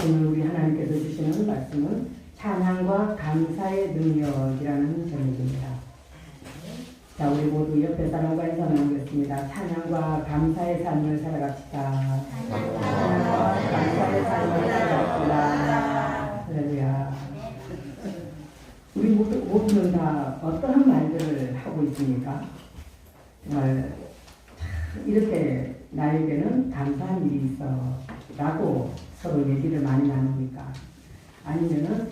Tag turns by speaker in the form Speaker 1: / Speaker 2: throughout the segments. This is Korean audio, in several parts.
Speaker 1: 오늘 우리 하나님께서 주시는 말씀은 찬양과 감사의 능력이라는 제목입니다. 자, 우리 모두 옆에 사람과 인사 나누겠습니다. 찬양과 감사의 삶을 살아갑시다. 찬양과 감사의 삶을 살아갑시다. 할렐루야. 우리 모두는 다 어떠한 말들을 하고 있습니까? 정말 이렇게 나에게는 감사한 일이 있어 라고 서로 얘기를 많이 나눕니까? 아니면은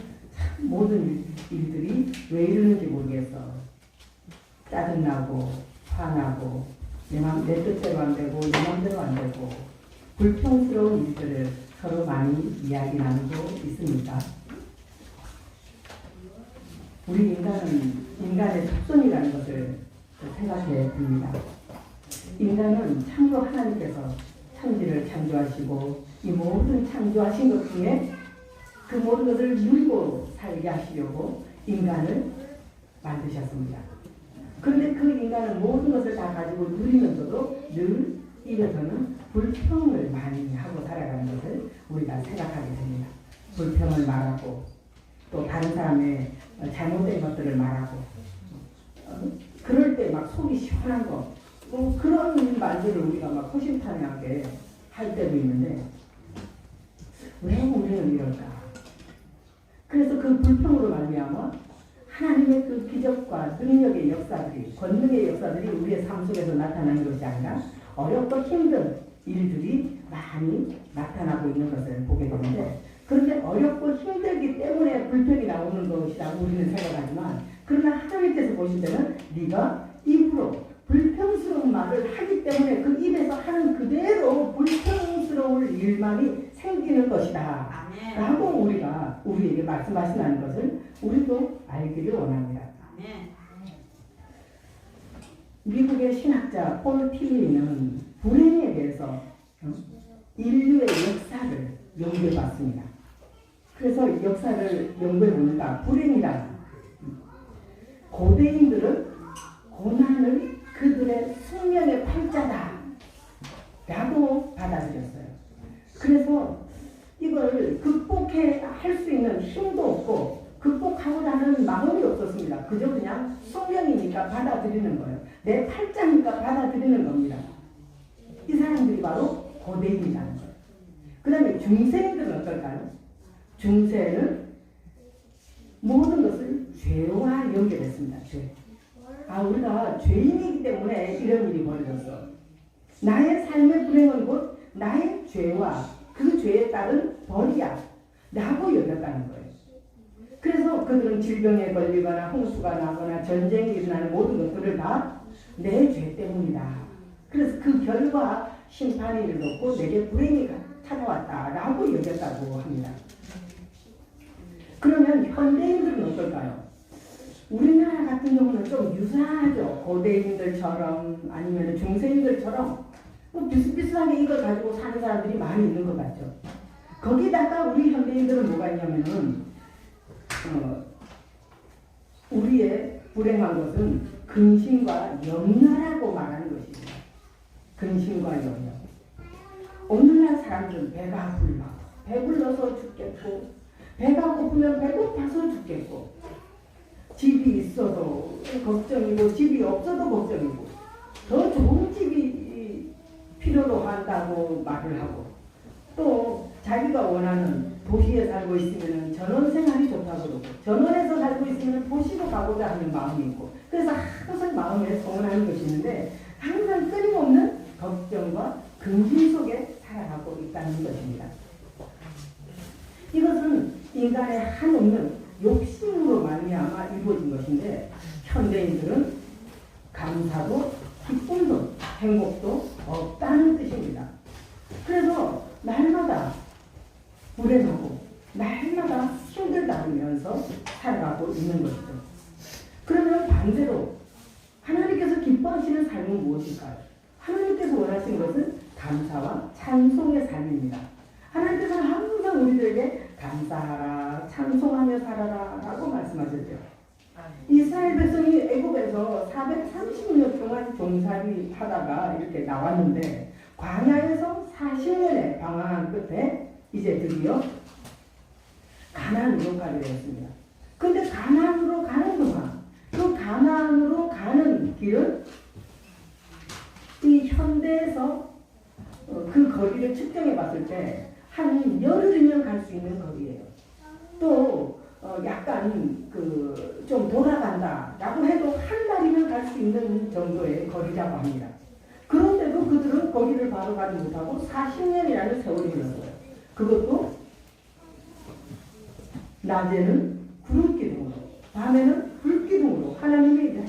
Speaker 1: 모든 일들이 왜 이러는지 모르겠어. 짜증나고 화나고 내 뜻대로 안 되고 내 마음대로 안 되고 불평스러운 일들을 서로 많이 이야기 나누고 있습니다. 우리 인간의 속성이라는 것을 생각해 봅니다. 인간은 참으로 하나님께서 천지를 창조하시고 이 모든 창조하신 것 중에 그 모든 것을 누리고 살게 하시려고 인간을 만드셨습니다. 그런데 그 인간은 모든 것을 다 가지고 누리면서도 늘 입에서는 불평을 많이 하고 살아가는 것을 우리가 생각하게 됩니다. 불평을 말하고 또 다른 사람의 잘못된 것들을 말하고 그럴 때 막 속이 시원한 거 그런 말들을 우리가 막 허심탄회하게 할 때도 있는데 왜 우리는 이럴까? 그래서 그 불평으로 말미암아 하나님의 그 기적과 능력의 역사들이 권능의 역사들이 우리의 삶 속에서 나타나는 것이 아니라 어렵고 힘든 일들이 많이 나타나고 있는 것을 보게 되는데 그런데 어렵고 힘들기 때문에 불평이 나오는 것이라고 우리는 생각하지만 그러나 하나님께서 보실 때는 네가 입으로 불평스러운 말을 하기 때문에 그 입에서 하는 그대로 불평스러울 일만이 생기는 것이다. 아멘. 라고 우리에게 말씀하신다는 것을 우리도 알기를 원합니다. 아멘. 미국의 신학자 폴 틸리는 불행에 대해서 인류의 역사를 연구해 봤습니다. 그래서 역사를 연구해 보니까 불행이란 고대인들은 고난을 그들의 숙명의 팔자다 라고 받아들였어요. 그래서 이걸 극복할 수 있는 힘도 없고 극복하고자 하는 마음이 없었습니다. 그저 그냥 숙명이니까 받아들이는 거예요. 내 팔자니까 받아들이는 겁니다. 이 사람들이 바로 고대인이라는 거예요. 그 다음에 중세인들은 어떨까요? 중세는 모든 것을 죄와 연결했습니다. 죄. 우리가 죄인이기 때문에 이런 일이 벌어졌어. 나의 삶의 불행은 곧 나의 죄와 그 죄에 따른 벌이야 라고 여겼다는 거예요. 그래서 그들은 질병에 걸리거나 홍수가 나거나 전쟁이 일어나는 모든 것들을 다 내 죄 때문이다. 그래서 그 결과 심판이 이르렀고 내게 불행이 찾아왔다 라고 여겼다고 합니다. 그러면 현대인들은 어떨까요? 우리나라 같은 경우는 좀 유사하죠. 고대인들처럼 아니면 중세인들처럼 비슷비슷하게 이걸 가지고 사는 사람들이 많이 있는 것 같죠. 거기다가 우리 현대인들은 뭐가 있냐면은 우리의 불행한 것은 근심과 염려라고 말하는 것입니다. 근심과 염려. 오늘날 사람들은 배가 배불러서 죽겠고 배가 고프면 배고파서 죽겠고 집이 있어도 걱정이고 집이 없어도 걱정이고 더 좋은 집이 필요로 한다고 말을 하고 또 자기가 원하는 도시에 살고 있으면 전원 생활이 좋다고 그러고 전원에서 살고 있으면 도시로 가고자 하는 마음이 있고 그래서 항상 마음에 소원하는 것이 있는데 항상 끊임없는 걱정과 근심 속에 살아가고 있다는 것입니다. 이것은 인간의 한없는 욕심으로 말미암아 이루어진 것인데 현대인들은 감사도 기쁨도 행복도 없다는 뜻입니다. 그래서 날마다 불행하고 날마다 힘들다면서 살아가고 있는 것이죠. 그러면 반대로 하나님께서 기뻐하시는 삶은 무엇일까요? 하나님께서 원하시는 것은 감사와 찬송의 삶입니다. 하나님께서는 항상 우리들에게 감사하라, 찬송하며 살아라 라고 말씀하셨죠. 이스라엘 백성이 애굽에서 430년 동안 종살이 하다가 이렇게 나왔는데 광야에서 40년의 방황한 끝에 이제 드디어 가나안으로 가게 되었습니다. 근데 가나안으로 가는 동안 그 가나안으로 가는 길은 이 현대에서 그 거리를 측정해 봤을 때 한 열흘이면 갈 수 있는 거리예요. 또 약간 좀 돌아간다라고 해도 한 달이면 갈 수 있는 정도의 거리라고 합니다. 그런데도 그들은 거기를 바로 가지 못하고 40년이라는 세월이 흘렀어요. 그것도 낮에는 구름 기둥으로, 밤에는 불 기둥으로 하나님이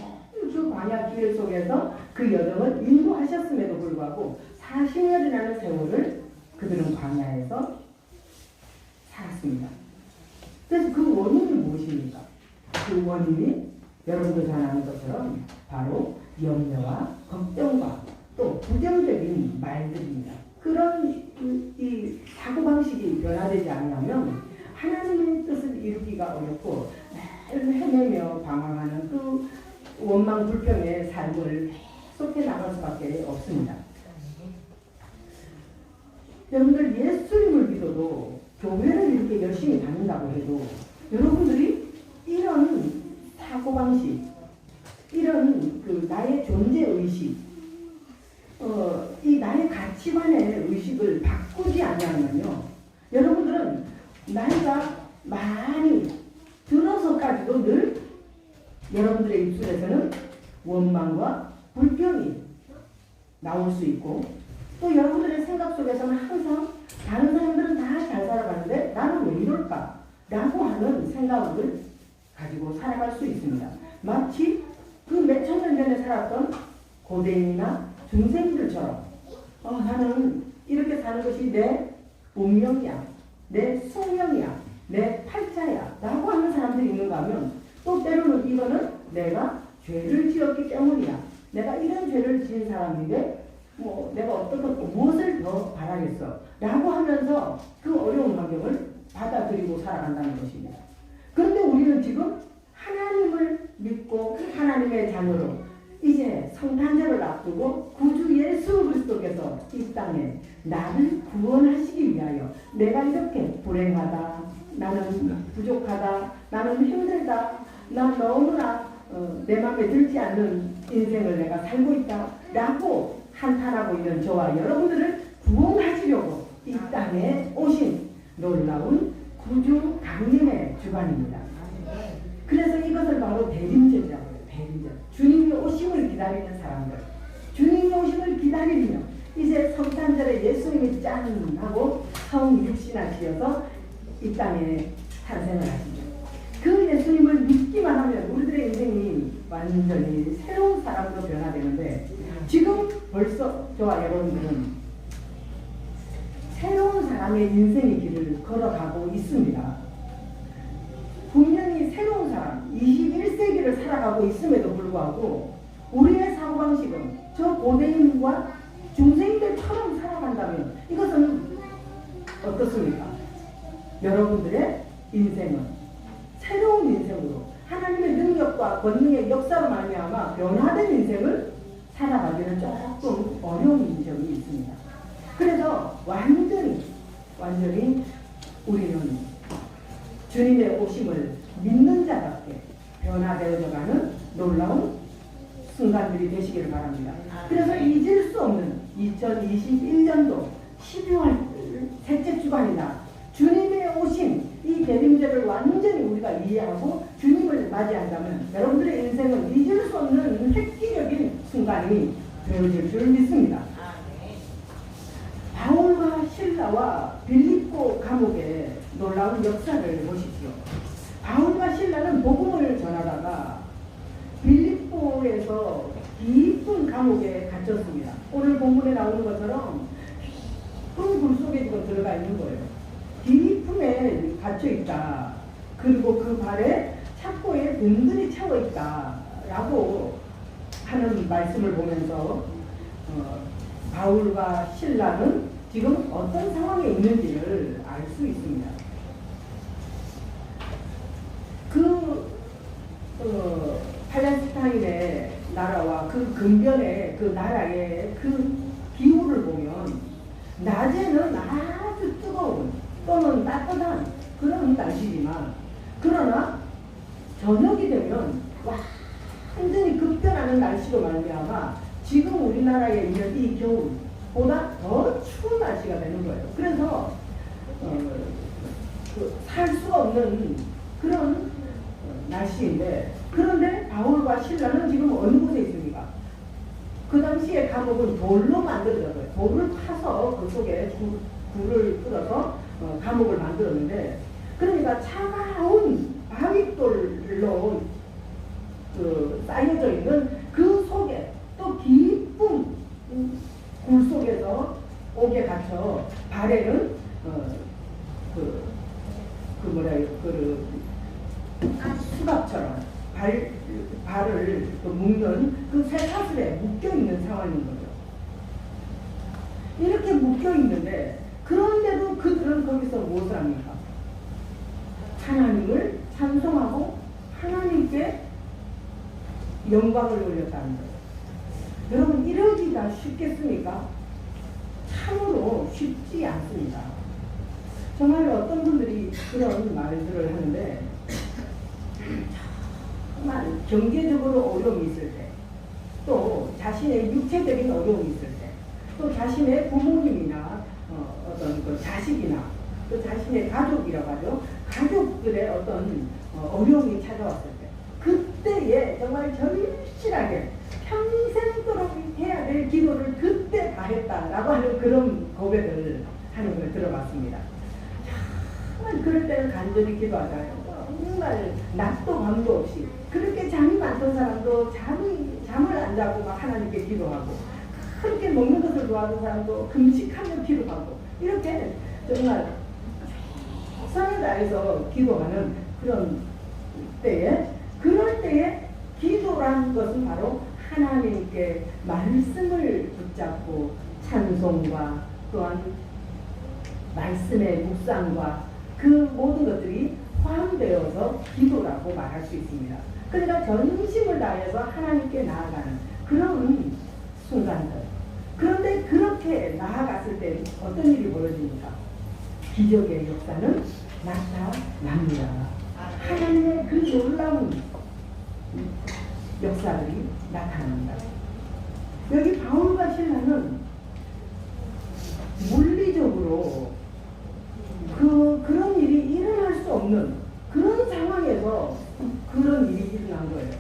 Speaker 1: 그 광야 길 속에서 그 여정을 인도하셨음에도 불구하고 40년이라는 세월을 그들은 광야에서 살았습니다. 그래서 그 원인이 무엇입니까? 그 원인이 여러분들 잘 아는 것처럼 바로 염려와 걱정과 또 부정적인 말들입니다. 그런 이 사고방식이 변화되지 않으면 하나님의 뜻을 이루기가 어렵고 매일 헤매며 방황하는 그 원망 불평의 삶을 계속해 나갈 수밖에 없습니다. 여러분들 예수님을 믿어도 교회를 이렇게 열심히 다닌다고 해도 여러분들이 이런 사고방식, 이런 나의 존재의식, 이 나의 가치관의 의식을 바꾸지 않으면요, 여러분들은 나이가 많이 들어서까지도 늘 여러분들의 입술에서는 원망과 불평이 나올 수 있고, 또 여러분들의 생각 속에서는 항상 다른 사람들은 다 잘 살아가는데 나는 왜 이럴까? 라고 하는 생각을 가지고 살아갈 수 있습니다. 마치 그 몇천 년 전에 살았던 고대인이나 중생들처럼 나는 이렇게 사는 것이 내 운명이야, 내 숙명이야, 내 팔자야 라고 하는 사람들이 있는가 하면, 또 때로는 이거는 내가 죄를 지었기 때문이야, 내가 이런 죄를 지은 사람인데 내가 어떻게 무엇을 더 바라겠어 라고 하면서 그 어려운 환경을 받아들이고 살아간다는 것입니다. 그런데 우리는 지금 하나님을 믿고 하나님의 자녀로 이제 성탄절을 앞두고 구주 예수 그리스도께서 이 땅에 나를 구원하시기 위하여, 내가 이렇게 불행하다, 나는 부족하다, 나는 힘들다, 나 너무나 내 마음에 들지 않는 인생을 내가 살고 있다 라고 한탄하고 있는 저와 여러분들을 구원하시려고 이 땅에 오신 놀라운 구주 강림의 주관입니다. 그래서 이것을 바로 대림절이라고 해요. 대림절. 주님이 오심을 기다리는 사람들, 주님이 오심을 기다리며 이제 성탄절에 예수님이 짠 하고 성육신하시어서 이 땅에 탄생을 하시죠. 그 예수님을 믿기만 하면 우리들의 인생이 완전히 새로운 사람으로 변화되는데, 지금 벌써 저와 여러분들은 새로운 사람의 인생의 길을 걸어가고 있습니다. 분명히 새로운 사람, 21세기를 살아가고 있음에도 불구하고 우리의 사고방식은 저 고대인과 중생들처럼 살아간다면 이것은 어떻습니까? 여러분들의 인생은 새로운 인생으로 하나님의 능력과 권능의 역사로 말미암아 변화된 인생을 살아가기는 조금 어려운 점이 있습니다. 그래서 완전히 우리는 주님의 오심을 믿는 자답게 변화되어져가는 놀라운 순간들이 되시기를 바랍니다. 그래서 잊을 수 없는 2021년도 12월 셋째 주간이다. 주님의 오심, 이 대림절을 완전히 우리가 이해하고 주님을 맞이한다면 여러분들의 인생은 잊을 수 없는 획기적인 순간이 되어질 줄 믿습니다. 바울과 실라와 빌립보 감옥의 놀라운 역사를 보십시오. 바울과 실라는 복음을 전하다가 빌립보에서 깊은 감옥에 갇혔습니다. 오늘 본문에 나오는 것처럼 깊은 굴 속에 지금 들어가 있는 거예요. 깊음에 갇혀있다. 그리고 그 발에 착고에 든든히 채워있다 라고 하는 말씀을 보면서 바울과 실라는 지금 어떤 상황에 있는지를 알 수 있습니다. 팔레스타인의 나라와 그 근변의 그 나라의 그 기후를 보면 낮에는 아주 뜨거운 또는 따뜻한 그런 날씨지만 그러나 저녁이 되면 완전히 급변하는 날씨로 말미암아 지금 우리나라에 있는 이 겨울보다 더 추운 날씨가 되는 거예요. 그래서 살 수가 없는 그런 날씨인데, 그런데 바울과 실라는 지금 어느 곳에 있습니까? 그 당시에 감옥은 돌로 만들어졌어요. 돌을 파서 그 속에 굴을 뜯어서 감옥을 만들었는데, 그러니까 차가운 바윗돌로 쌓여져 있는 그 속에 또 깊은 굴 속에서 옥에 갇혀 발에는 수갑처럼 발을 묶는 그 쇠사슬에 묶여 있는 상황인 거죠. 이렇게 묶여 있는데, 그런데도 그들은 거기서 무엇을 합니까? 하나님을 찬송하고 하나님께 영광을 올렸다는 거예요. 여러분, 이러기가 쉽겠습니까? 참으로 쉽지 않습니다. 정말 어떤 분들이 그런 말들을 하는데, 정말 경제적으로 어려움이 있을 때, 또 자신의 육체적인 어려움이 있을 때, 또 자신의 부모님이나 어떤 그 자식이나 또 자신의 가족이라고 하죠. 가족들의 어떤 어려움이 찾아왔을 때, 그때에 정말 절실하게 평생도록 해야 될 기도를 그때 다 했다라고 하는 그런 고백을 하는 걸 들어봤습니다. 정말 그럴 때는 간절히 기도하잖아요. 정말 낮도 밤도 없이 그렇게 잠이 많던 사람도 잠을 안 자고 막 하나님께 기도하고, 그렇게 먹는 것을 좋아하는 사람도 금식하며 기도하고, 이렇게 정말 최선을 다해서 기도하는 그런 때에, 그럴 때에 기도라는 것은 바로 하나님께 말씀을 붙잡고 찬송과 또한 말씀의 묵상과 그 모든 것들이 포함되어서 기도라고 말할 수 있습니다. 그러니까 전심을 다해서 하나님께 나아가는 그런 순간들. 그런데 그렇게 나아갔을 때 어떤 일이 벌어집니까? 기적의 역사는 나타납니다. 하나님의 그 놀라운 역사들이 나타납니다. 여기 바울과 실라는 물리적으로 그런 일이 일어날 수 없는 그런 상황에서 그런 일이 일어난 거예요.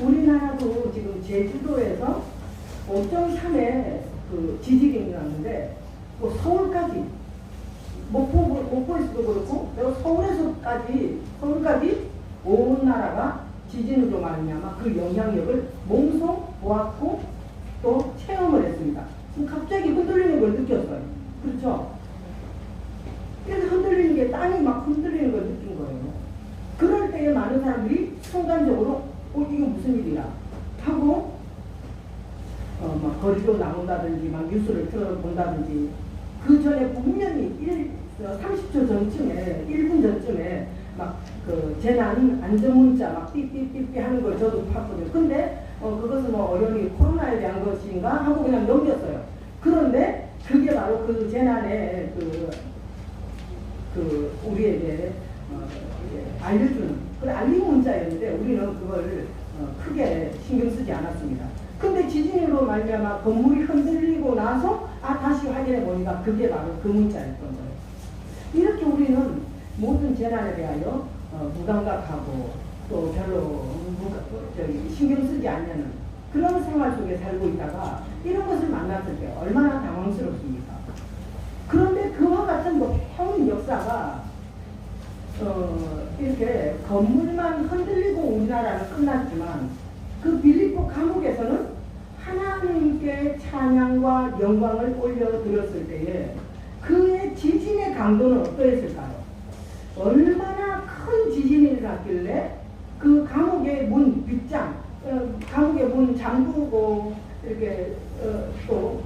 Speaker 1: 우리나라도 지금 제주도에서 5.3의 그 지진이 일어났는데, 또 서울까지, 목포에서도 그렇고, 그리고 서울까지 온 나라가 지진으로 말미암아 그 영향력을 몸소 보았고 또 체험을 했습니다. 갑자기 흔들리는 걸 느꼈어요. 그렇죠? 그래서 흔들리는 게, 땅이 막 흔들리는 걸 느낀 거예요. 그럴 때에 많은 사람들이 순간적으로 이거 무슨 일이야 하고 막 거리로 나온다든지 막 뉴스를 틀어본다든지, 그 전에 분명히 30초 전쯤에, 1분 전쯤에 막 그 재난 안전 문자 막 삐삐삐삐 하는 걸 저도 봤거든요. 근데 그것은 뭐 어련히 코로나에 대한 것인가 하고 그냥 넘겼어요. 그런데 그게 바로 그 재난의 우리에게 알려주는 그런 알림 문자였는데, 우리는 그걸 크게 신경 쓰지 않았습니다. 근데 지진으로 말미암아 건물이 흔들리고 나서 다시 확인해 보니까 그게 바로 그 문자였던 거예요. 이렇게 우리는 모든 재난에 대하여 무감각하고 또 별로 신경 쓰지 않는 그런 생활 속에 살고 있다가 이런 것을 만났을 때 얼마나 당황스럽습니까? 그런데 그와 같은 높은 역사가 이렇게 건물만 흔들리고 우리나라는 끝났지만, 그 빌립보 감옥에서는 하나님께 찬양과 영광을 올려드렸을 때에 그의 지진의 강도는 어떠했을까요? 얼마나 큰 지진이 일어났길래 그 감옥의 문 빗장, 감옥의 문 잠그고 이렇게 또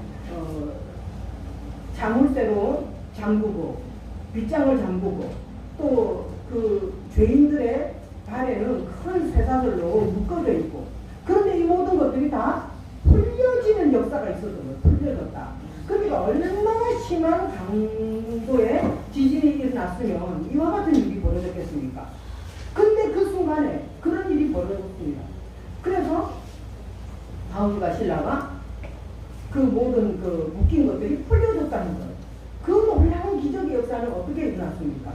Speaker 1: 자물쇠로 잠그고 빗장을 잠그고 또 그 죄인들의 발에는 큰 쇠사슬로 묶어져 있고, 그런데 이 모든 것들이 다 풀려지는 역사가 있었어요. 풀려졌다. 그러니까 얼마나 심한 강도의 지진이 일어났으면 이와 같은 없다는 거예요. 그 놀라운 기적의 역사는 어떻게 일어났습니까?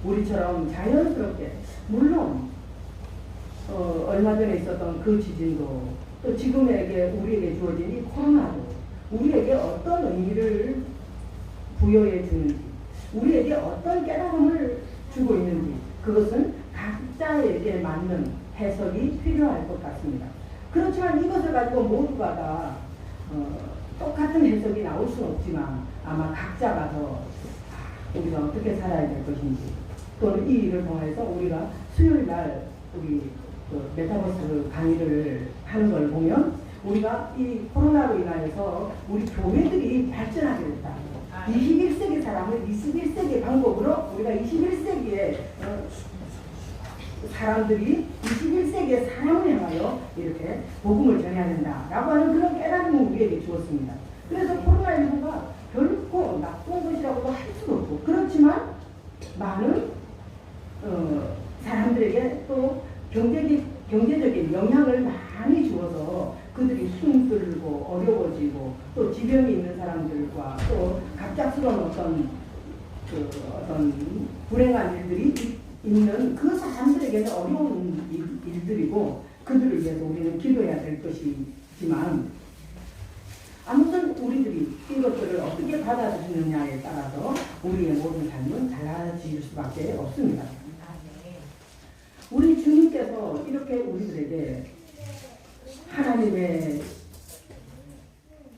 Speaker 1: 우리처럼 자연스럽게, 물론 얼마 전에 있었던 그 지진도, 또 지금에게 우리에게 주어진 이 코로나도 우리에게 어떤 의미를 부여해 주는지, 우리에게 어떤 깨달음을 주고 있는지, 그것은 각자에게 맞는 해석이 필요할 것 같습니다. 그렇지만 이것을 가지고 모두가 다 똑같은 해석이 나올 수는 없지만, 아마 각자가 더 우리가 어떻게 살아야 될 것인지, 또는 이 일을 통해서 우리가 수요일 날 우리 메타버스 강의를 하는 걸 보면, 우리가 이 코로나로 인하여서 우리 교회들이 발전하게 됐다. 21세기 사람을 21세기 방법으로, 우리가 21세기에 사람들이 21세기의 사람을 향하여 이렇게 복음을 전해야 된다라고 하는 그런 깨달음을 우리에게 주었습니다. 그래서 코로나19가 결코 나쁜 것이라고도 할 수도 없고, 그렇지만 많은 사람들에게 또 경제적인 영향을 많이 주어서 그들이 힘들고 어려워지고, 또 지병이 있는 사람들과 또 갑작스러운 어떤 불행한 일들이 있는 그 사람들에게는 어려운 일들이고, 그들을 위해서 우리는 기도해야 될 것이지만, 아무튼 우리들이 이것들을 어떻게 받아들이느냐에 따라서 우리의 모든 삶은 달라질 수밖에 없습니다. 우리 주님께서 이렇게 우리들에게 하나님의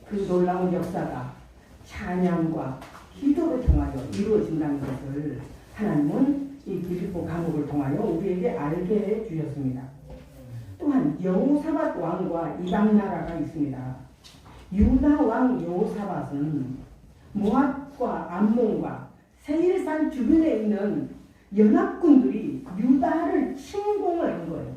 Speaker 1: 그 놀라운 역사가 찬양과 기도를 통하여 이루어진다는 것을 하나님은 이 빌립보 감옥을 통하여 우리에게 알게 해 주셨습니다. 또한 여호사밧 왕과 이방 나라가 있습니다. 유다 왕 여호사밧은 모압과 암몬과 세일산 주변에 있는 연합군들이 유다를 침공을 한 거예요.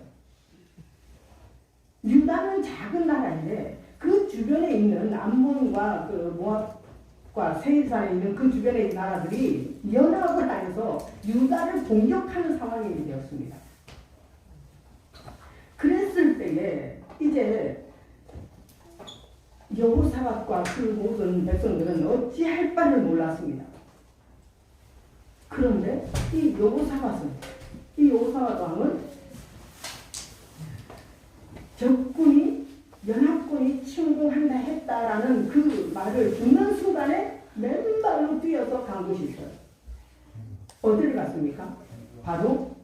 Speaker 1: 유다는 작은 나라인데 그 주변에 있는 암몬과 그 모압과 세일산에 있는 그 주변에 있는 나라들이 연합을 하여서 유다를 공격하는 상황이 되었습니다. 그랬을 때에 이제 여호사밧과 그 모든 백성들은 어찌할 바를 몰랐습니다. 그런데 이 여호사밧 왕은 적군이, 연합군이 침공한다 했다라는 그 말을 듣는 순간에 맨발로 뛰어서 간 곳이 있어요. 어디를 갔습니까? 바로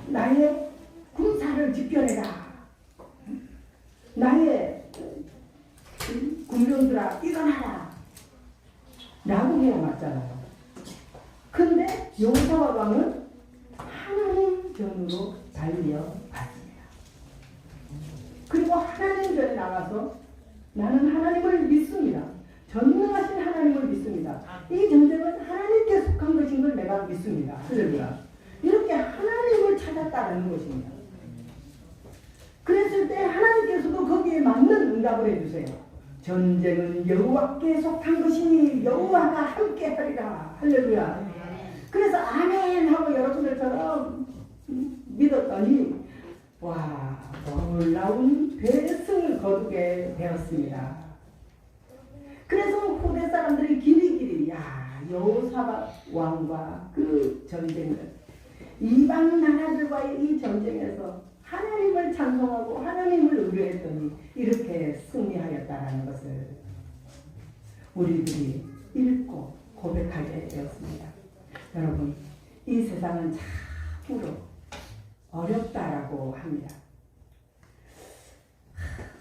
Speaker 1: 나의 군사를 집결해라. 나의 군병들아 일어나라. 라고 해야 맞잖아요. 근데 여호사밧 왕은 하나님 전으로 달려갔습니다. 그리고 하나님 전에 나가서 나는 하나님을 믿습니다. 전능하신 하나님을 믿습니다. 이 전쟁은 하나님께 속한 것인 걸 내가 믿습니다. 할렐루야. 이렇게 하나님을 찾았다는 것입니다. 그랬을 때 하나님께서도 거기에 맞는 응답을 해주세요. 전쟁은 여호와께 속한 것이니 여호와가 함께 하리라. 할렐루야. 그래서 아멘 하고 여러분들처럼 믿었더니 와, 놀라운 대승을 거두게 되었습니다. 그래서 후대 사람들이 길이길이 여호사밧 왕과 그 전쟁을, 이방 나라들과의 이 전쟁에서 하나님을 찬송하고 하나님을 의뢰했더니 이렇게 승리하였다라는 것을 우리들이 읽고 고백하게 되었습니다. 여러분, 이 세상은 참으로 어렵다라고 합니다.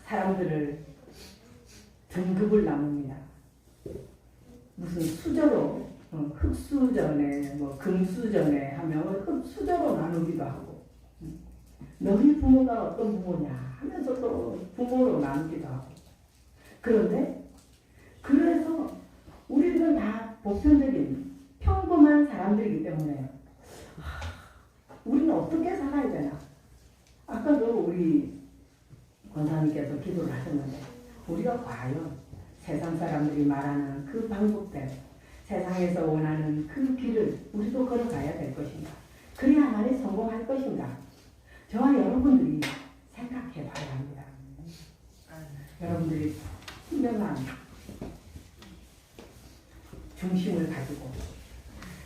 Speaker 1: 사람들을 등급을 나눕니다. 무슨 수저로, 흙수저네, 금수저네 하면 흙수저로 나누기도 하고, 너희 부모가 어떤 부모냐 하면서 또 부모로 나누기도 하고. 그런데 그래서 우리들은 다 보편적인 평범한 사람들이기 때문에 우리는 어떻게 살아야 되나. 아까도 우리 권사님께서 기도를 하셨는데, 우리가 과연 세상 사람들이 말하는 그 방법대로 세상에서 원하는 그 길을 우리도 걸어가야 될 것인가? 그래야만이 성공할 것인가? 저와 여러분들이 생각해 봐야 합니다. 여러분들이 진정한 중심을 가지고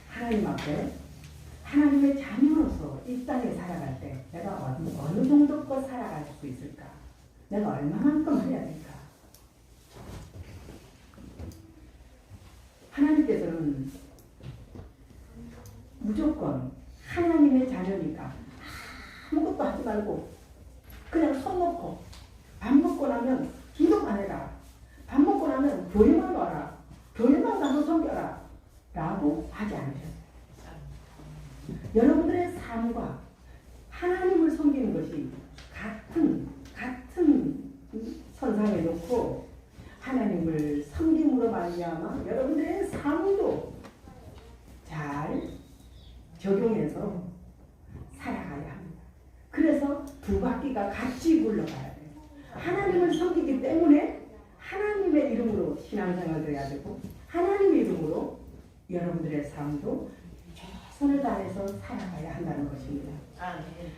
Speaker 1: 하나님 앞에 하나님의 자녀로서 이 땅에 살아갈 때 내가 어느 정도껏 살아갈 수 있을까? 내가 얼마만큼 해야 될까? 하나님께서는 무조건 하나님의 자녀니까 아무것도 하지 말고 그냥 손 놓고 밥 먹고 나면 기도만 해라. 밥 먹고 나면 교회만 와라. 교회만 가서 섬겨라. 라고 하지 않으셨어요. 여러분들의 삶과 하나님을 섬기는 것이 같은 선상에 놓고 하나님을 섬김으로 말미암아 여러분들의 삶도 잘 적용해서 살아가야 합니다. 그래서 두 바퀴가 같이 굴러가야 돼요. 하나님을 섬기기 때문에 하나님의 이름으로 신앙생활도 해야 되고 하나님의 이름으로 여러분들의 삶도 최선을 다해서 살아가야 한다는 것입니다.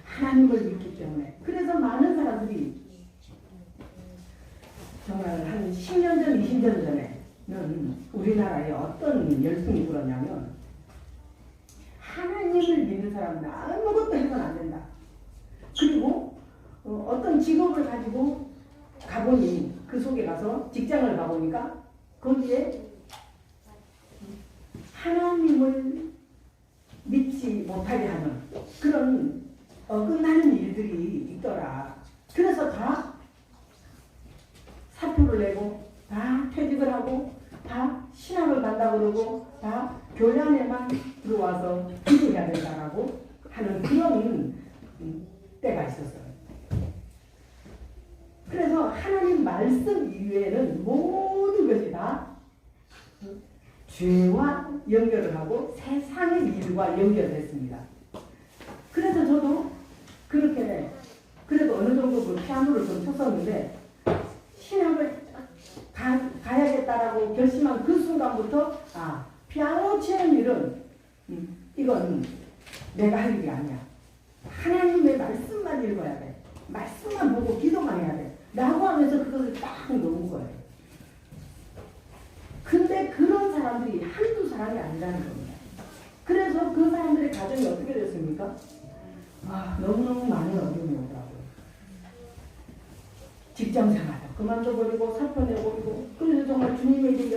Speaker 1: 하나님을 믿기 때문에. 그래서 많은 사람들이 정말 한 10년 전, 20년 전에는 우리나라에 어떤 열풍이 불었냐면 하나님을 믿는 사람은 아무것도 해서는 안 된다. 그리고 어떤 직업을 가지고 가보니 그 속에 가서 직장을 가보니까 거기에 하나님을 믿지 못하게 하는 그런 어긋나는 일들이 있더라. 그래서 다 사표를 내고 다 퇴직을 하고 다 신학을 간다 그러고 다 교회 안에만 들어와서 기도해야 된다라고 하는 그런 때가 있었어요. 그래서 하나님 말씀 이외에는 모든 것이 다 죄와 연결을 하고 세상의 일과 연결됐습니다. 그래서 저도 그렇게 그래도 어느 정도 그 피아노를 좀 쳤었는데 신학을 가야겠다라고 결심한 그 순간부터 피아노 치는 일은 이건 내가 할 일이 아니야. 하나님의 말씀만 읽어야 돼. 말씀만 보고 기도만 해야 돼. 라고 하면서 그것을 딱 놓은 거예요. 근데 그런 사람들이 한두 사람이 아니라는 겁니다. 그래서 그 사람들의 가정이 어떻게 됐습니까? 너무너무 많은 어려움이 오더라고요. 직장 생활도 그만둬버리고 사표 내버리고 그래서 정말 주님의 일을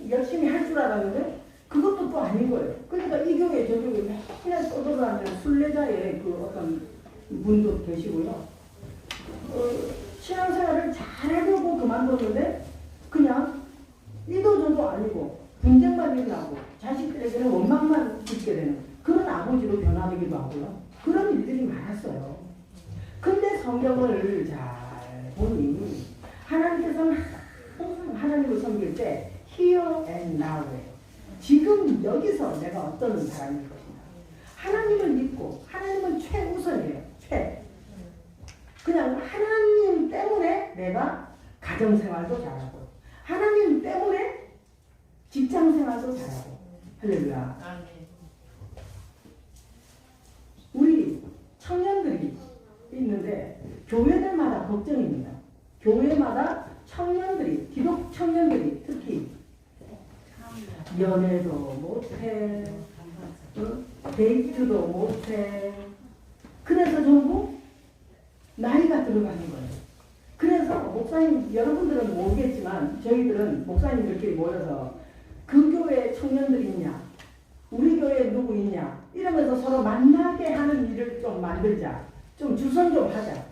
Speaker 1: 열심히 할 줄 알았는데 그것도 또 아닌 거예요. 그러니까 이 교회 저 교회 맨날 떠돌아다니는 순례자의 그 어떤 분도 계시고요. 신앙생활을 잘하려고 그만뒀는데 그냥 이도저도 아니고 분쟁만 일어나고 자식들에게는 원망만 짓게 되는 그런 아버지로 변화되기도 하고요. 그런 일들이 많았어요. 근데 성경을 잘 보니 하나님께서는 항상 하나님을 섬길 때 here and now예요. 지금 여기서 내가 어떤 사람일 것인가. 하나님을 믿고 하나님은 최우선이에요. 그냥 하나님 때문에 내가 가정생활도 잘하고 하나님 때문에 직장생활도 잘하고 할렐루야. 우리 청년들이 있는데 교회들마다 걱정입니다. 교회마다 청년들이 기독 청년들이 특히 연애도 못해 데이트도 못해 그래서 전부 나이가 들어가는 거예요. 그래서 목사님 여러분들은 모르겠지만 저희들은 목사님들끼리 모여서 그 교회에 청년들이 있냐 우리 교회에 누구 있냐 이러면서 서로 만나게 하는 일을 좀 만들자 좀 주선 좀 하자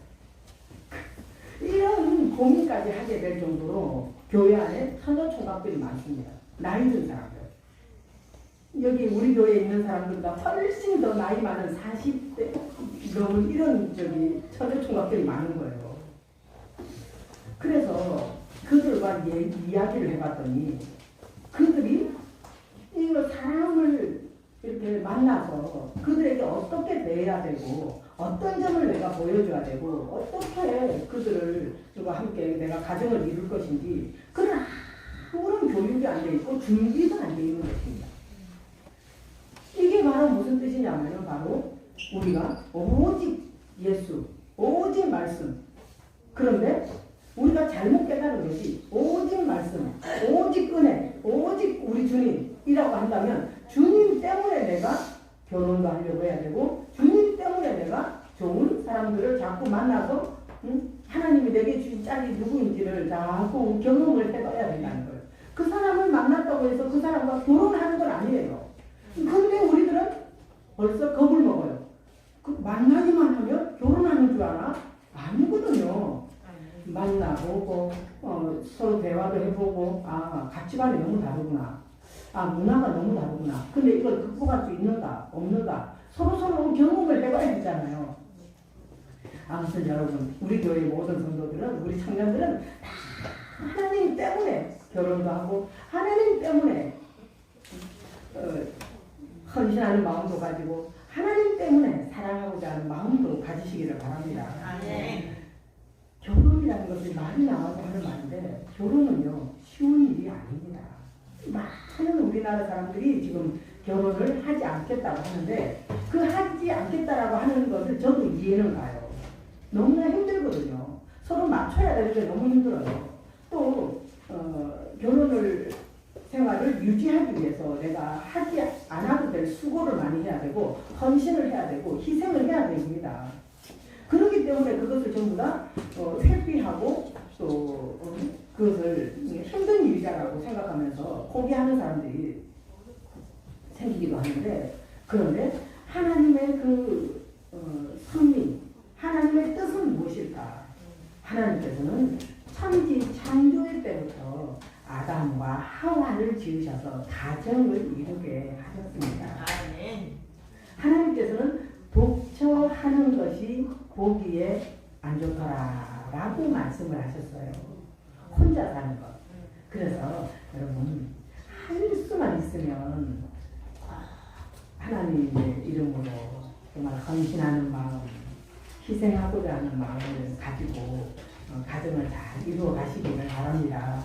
Speaker 1: 이런 고민까지 하게 될 정도로 교회 안에 처녀총각들이 많습니다. 나이 든 사람들 여기 우리 교회에 있는 사람들보다 훨씬 더 나이 많은 40대 넘은 이런 처녀총각들이 많은 거예요. 그래서 그들과 이야기를 해봤더니 그들이 이거 사람을 이렇게 만나서 그들에게 어떻게 대해야 되고 어떤 점을 내가 보여줘야 되고 어떻게 그들을 함께 내가 가정을 이룰 것인지 그런 아무런 교육이 안 돼 있고 준비도 안 돼 있는 것입니다. 이게 바로 무슨 뜻이냐면 바로 우리가 오직 예수, 오직 말씀. 그런데 우리가 잘못 깨달은 것이 오직 말씀, 만났다고 해서 그 사람과 결혼하는 건 아니에요. 근데 우리들은 벌써 겁을 먹어요. 그 만나기만 하면 결혼하는 줄 아나? 아니거든요. 만나보고 서로 대화도 해보고 가치관이 너무 다르구나. 문화가 너무 다르구나. 근데 이걸 극복할 수 있는가 없는가 서로 경험을 해봐야 되잖아요. 아무튼 여러분, 우리 교회 모든 성도들은, 우리 청년들은 다 하나님 때문에 결혼도 하고 하나님 때문에 헌신하는 마음도 가지고 하나님 때문에 사랑하고자 하는 마음도 가지시기를 바랍니다. 결혼이라는 것이 말이 나와서 하는 말인데 결혼은요 쉬운 일이 아닙니다. 많은 우리나라 사람들이 지금 결혼을 하지 않겠다고 하는데 그 하지 않겠다라고 하는 것을 저도 이해는 가요. 너무나 힘들거든요. 서로 맞춰야 되는데 너무 힘들어요. 또 결혼을 생활을 유지하기 위해서 내가 하지 않아도 될 수고를 많이 해야 되고 헌신을 해야 되고 희생을 해야 됩니다. 그렇기 때문에 그것을 전부 다 회피하고 또 그것을 힘든 일이라고 생각하면서 포기하는 사람들이 생기기도 하는데, 그런데 하나님의 그 성민, 하나님의 뜻은 무엇일까? 하나님께서는 천지 창조의 때부터 아담과 하와를 지으셔서 가정을 이루게 하셨습니다. 하나님께서는 독처하는 것이 보기에 안 좋더라라고 말씀을 하셨어요. 혼자 사는 것. 그래서 여러분 할 수만 있으면 하나님의 이름으로 정말 헌신하는 마음, 희생하고자 하는 마음을 가지고 가정을 잘 이루어 가시기를 바랍니다.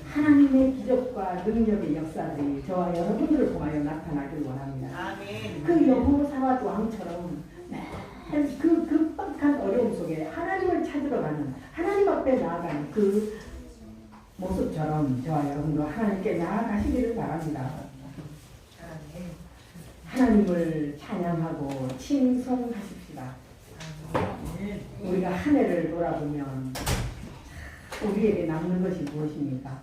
Speaker 1: 하나님의 기적과 능력의 역사들이 저와 여러분들을 통하여 나타나길 원합니다. 그 여호사밧 왕처럼 그 급박한 어려움 속에 하나님을 찾으러 가는, 하나님 앞에 나아가는 그 모습처럼 저와 여러분도 하나님께 나아가시기를 바랍니다. 하나님을 찬양하고 칭송하십시다. 우리가 한 해를 돌아보면 우리에게 남는 것이 무엇입니까?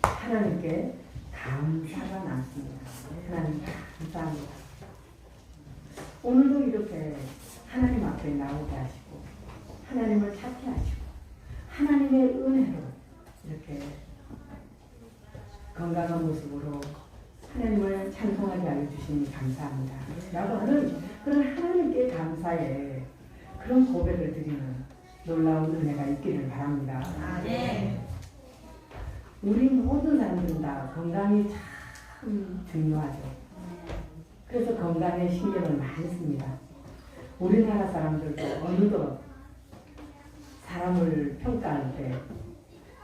Speaker 1: 하나님께 감사가 남습니다. 하나님 감사합니다. 오늘도 이렇게 하나님 앞에 나오게 하시고 하나님을 찾게 하시고 하나님의 은혜로 이렇게 건강한 모습으로 하나님을 찬송하게 하여 주시니 감사합니다 라고 하는 그런 하나님께 감사의 그런 고백을 드리는 놀라운 은혜가 있기를 바랍니다. 우리 모든 사람들은 다 건강이 참 중요하죠. 그래서 건강에 신경을 많이 씁니다. 우리나라 사람들도 어느덧 사람을 평가할 때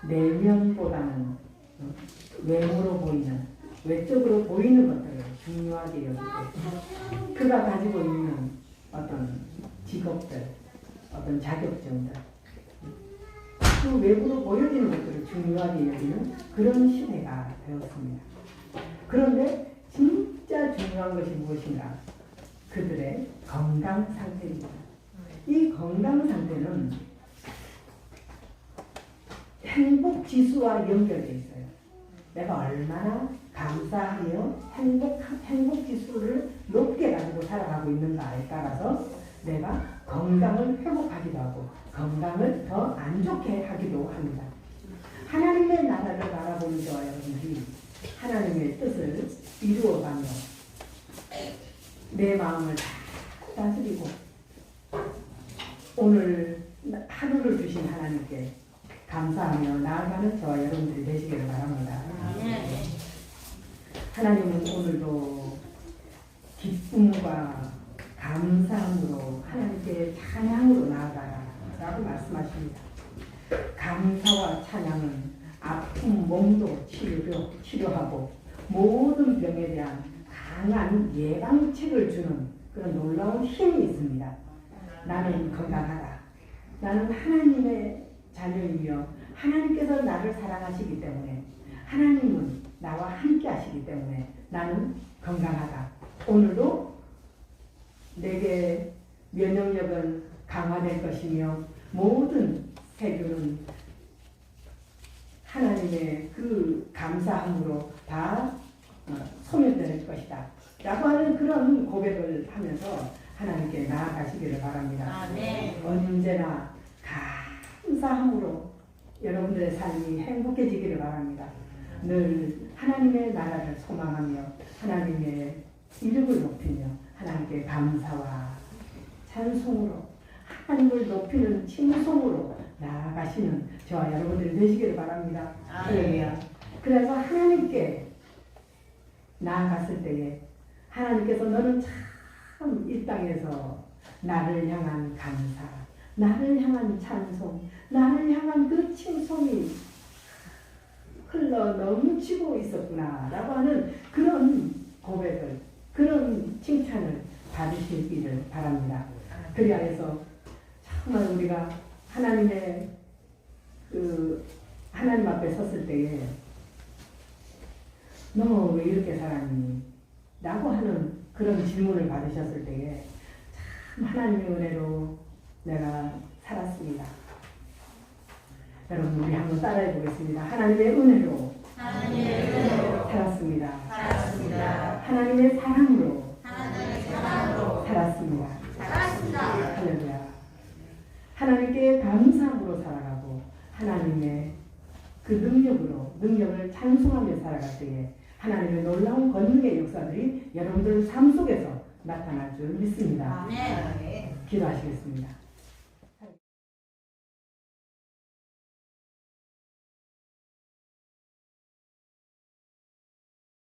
Speaker 1: 내면보다는 외모로 보이는, 외적으로 보이는 것들을 중요하게 여기고 그가 가지고 있는 어떤 직업들, 어떤 자격증들, 그 외부로 보여지는 것들을 중요하게 여기는 그런 시대가 되었습니다. 그런데 진짜 중요한 것이 무엇인가? 그들의 건강 상태입니다. 이 건강 상태는 행복 지수와 연결되어 있어요. 내가 얼마나 감사하며 행복 지수를 높게 가지고 살아가고 있는가에 따라서 내가 건강을 회복하기도 하고 건강을 더 안 좋게 하기도 합니다. 하나님의 나라를 바라보는 저와 여러분들이 하나님의 뜻을 이루어가며 내 마음을 다 다스리고 오늘 하루를 주신 하나님께 감사하며 나아가는 저와 여러분들이 되시기를 바랍니다. 하나님은 오늘도 기쁨과 감사함으로 하나님께 찬양으로 나아가라 라고 말씀하십니다. 감사와 찬양은 아픈 몸도 치료하고 모든 병에 대한 강한 예방책을 주는 그런 놀라운 힘이 있습니다. 나는 건강하다. 나는 하나님의 자녀이며 하나님께서 나를 사랑하시기 때문에 하나님은 나와 함께 하시기 때문에 나는 건강하다. 오늘도 내게 면역력은 강화될 것이며 모든 세균은 하나님의 그 감사함으로 다 소멸될 것이다 라고 하는 그런 고백을 하면서 하나님께 나아가시기를 바랍니다. 언제나 감사함으로 여러분들의 삶이 행복해지기를 바랍니다. 늘 하나님의 나라를 소망하며 하나님의 이름을 높이며 하나님께 감사와 찬송으로 하나님을 높이는 칭송으로 나아가시는 저와 여러분들이 되시기를 바랍니다. 할렐루야. 그래서 하나님께 나아갔을 때에 하나님께서 너는 참 이 땅에서 나를 향한 감사, 나를 향한 찬송, 나를 향한 그 칭송이 흘러 넘치고 있었구나 라고 하는 그런 고백을, 그런 칭찬을 받으시기를 바랍니다. 그리하여서 정말 우리가 하나님의 하나님 앞에 섰을 때에 너 왜 이렇게 살았니? 라고 하는 그런 질문을 받으셨을 때에 참 하나님의 은혜로 내가 살았습니다. 여러분 우리 한번 따라해 보겠습니다. 하나님의 은혜로 살았습니다. 하나님의 사랑으로 살았습니다. 할렐루야. 하나님께 감사함으로 살아가고 하나님의 그 능력을 찬송하며 살아갈 때에 하나님의 놀라운 권능의 역사들이 여러분들 삶 속에서 나타날 줄 믿습니다. 기도하시겠습니다.